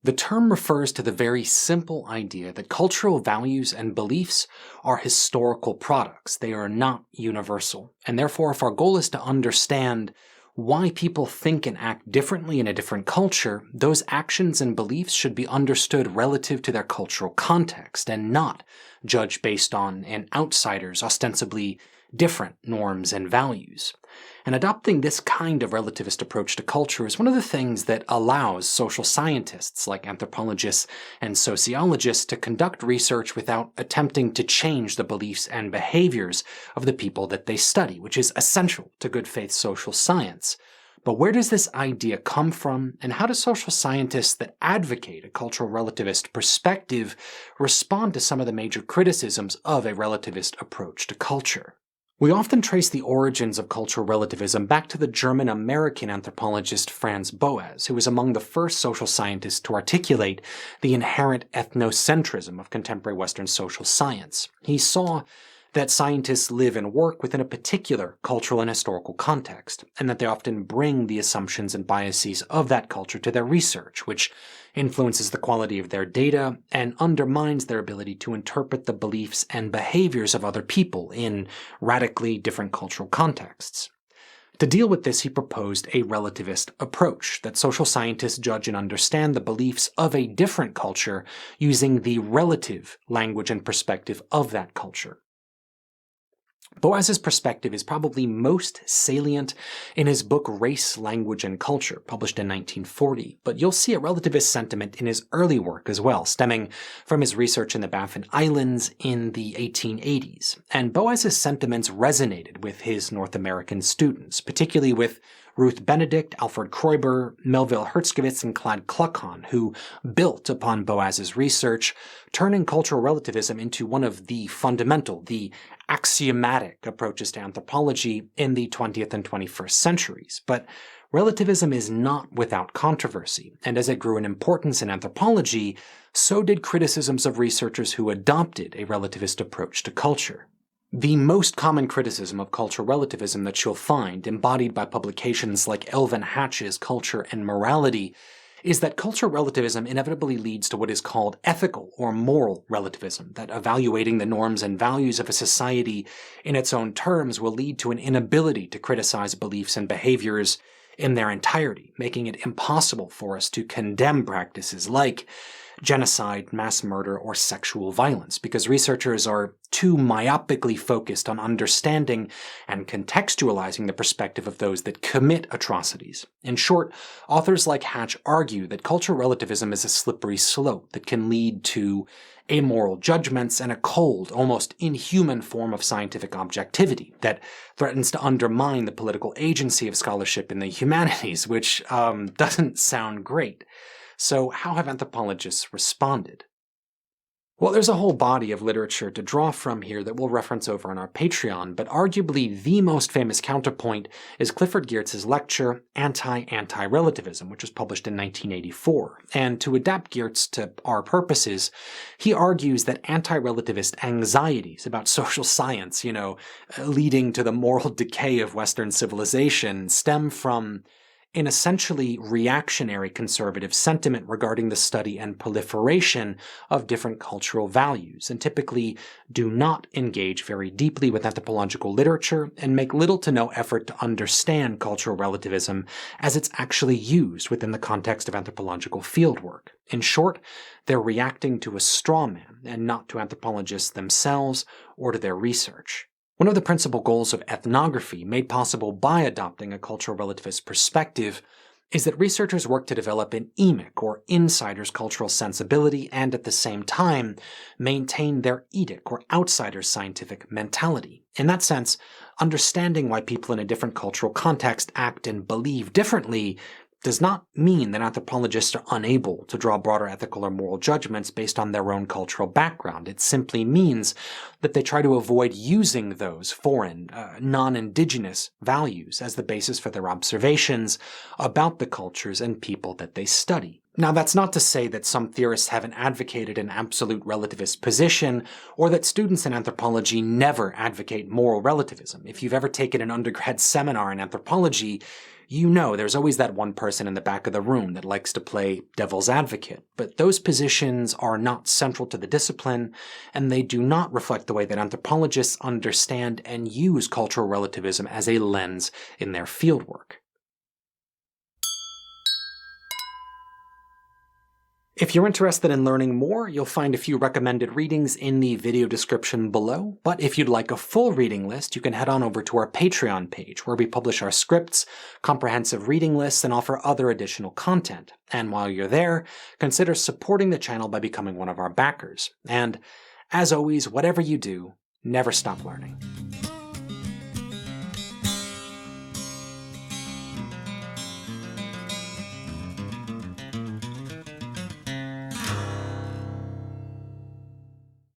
The term refers to the very simple idea that cultural values and beliefs are historical products. They are not universal. And therefore, if our goal is to understand why people think and act differently in a different culture, those actions and beliefs should be understood relative to their cultural context and not judged based on an outsider's ostensibly different norms and values. And adopting this kind of relativist approach to culture is one of the things that allows social scientists like anthropologists and sociologists to conduct research without attempting to change the beliefs and behaviors of the people that they study, which is essential to good faith social science. But where does this idea come from, and how do social scientists that advocate a cultural relativist perspective respond to some of the major criticisms of a relativist approach to culture? We often trace the origins of cultural relativism back to the German-American anthropologist Franz Boas, who was among the first social scientists to articulate the inherent ethnocentrism of contemporary Western social science. He saw that scientists live and work within a particular cultural and historical context, and that they often bring the assumptions and biases of that culture to their research, which influences the quality of their data and undermines their ability to interpret the beliefs and behaviors of other people in radically different cultural contexts. To deal with this, he proposed a relativist approach, that social scientists judge and understand the beliefs of a different culture using the relative language and perspective of that culture. Boas's perspective is probably most salient in his book Race, Language, and Culture, published in 1940, but you'll see a relativist sentiment in his early work as well, stemming from his research in the Baffin Islands in the 1880s. And Boas's sentiments resonated with his North American students, particularly with Ruth Benedict, Alfred Kreuber, Melville Hertzkowitz, and Claude Kluckhohn, who built upon Boas's research, turning cultural relativism into one of the fundamental, the axiomatic approaches to anthropology in the 20th and 21st centuries. But relativism is not without controversy, and as it grew in importance in anthropology, so did criticisms of researchers who adopted a relativist approach to culture. The most common criticism of cultural relativism that you'll find, embodied by publications like Elvin Hatch's Culture and Morality, is that cultural relativism inevitably leads to what is called ethical or moral relativism, that evaluating the norms and values of a society in its own terms will lead to an inability to criticize beliefs and behaviors in their entirety, making it impossible for us to condemn practices like genocide, mass murder, or sexual violence, because researchers are too myopically focused on understanding and contextualizing the perspective of those that commit atrocities. In short, authors like Hatch argue that cultural relativism is a slippery slope that can lead to amoral judgments and a cold, almost inhuman form of scientific objectivity that threatens to undermine the political agency of scholarship in the humanities, which doesn't sound great. So how have anthropologists responded? Well, there's a whole body of literature to draw from here that we'll reference over on our Patreon, but arguably the most famous counterpoint is Clifford Geertz's lecture, Anti-Relativism, which was published in 1984. And to adapt Geertz to our purposes, he argues that anti-relativist anxieties about social science, leading to the moral decay of Western civilization, stem from an essentially reactionary conservative sentiment regarding the study and proliferation of different cultural values, and typically do not engage very deeply with anthropological literature and make little to no effort to understand cultural relativism as it's actually used within the context of anthropological fieldwork. In short, they're reacting to a straw man and not to anthropologists themselves or to their research. One of the principal goals of ethnography, made possible by adopting a cultural relativist perspective, is that researchers work to develop an emic, or insider's cultural sensibility, and at the same time maintain their edic, or outsider's scientific mentality. In that sense, understanding why people in a different cultural context act and believe differently does not mean that anthropologists are unable to draw broader ethical or moral judgments based on their own cultural background. It simply means that they try to avoid using those foreign, non-indigenous values as the basis for their observations about the cultures and people that they study. Now, that's not to say that some theorists haven't advocated an absolute relativist position, or that students in anthropology never advocate moral relativism. If you've ever taken an undergrad seminar in anthropology, You know there's always that one person in the back of the room that likes to play devil's advocate, but those positions are not central to the discipline, and they do not reflect the way that anthropologists understand and use cultural relativism as a lens in their fieldwork. If you're interested in learning more, you'll find a few recommended readings in the video description below, but if you'd like a full reading list, you can head on over to our Patreon page, where we publish our scripts, comprehensive reading lists, and offer other additional content. And while you're there, consider supporting the channel by becoming one of our backers. And, as always, whatever you do, never stop learning.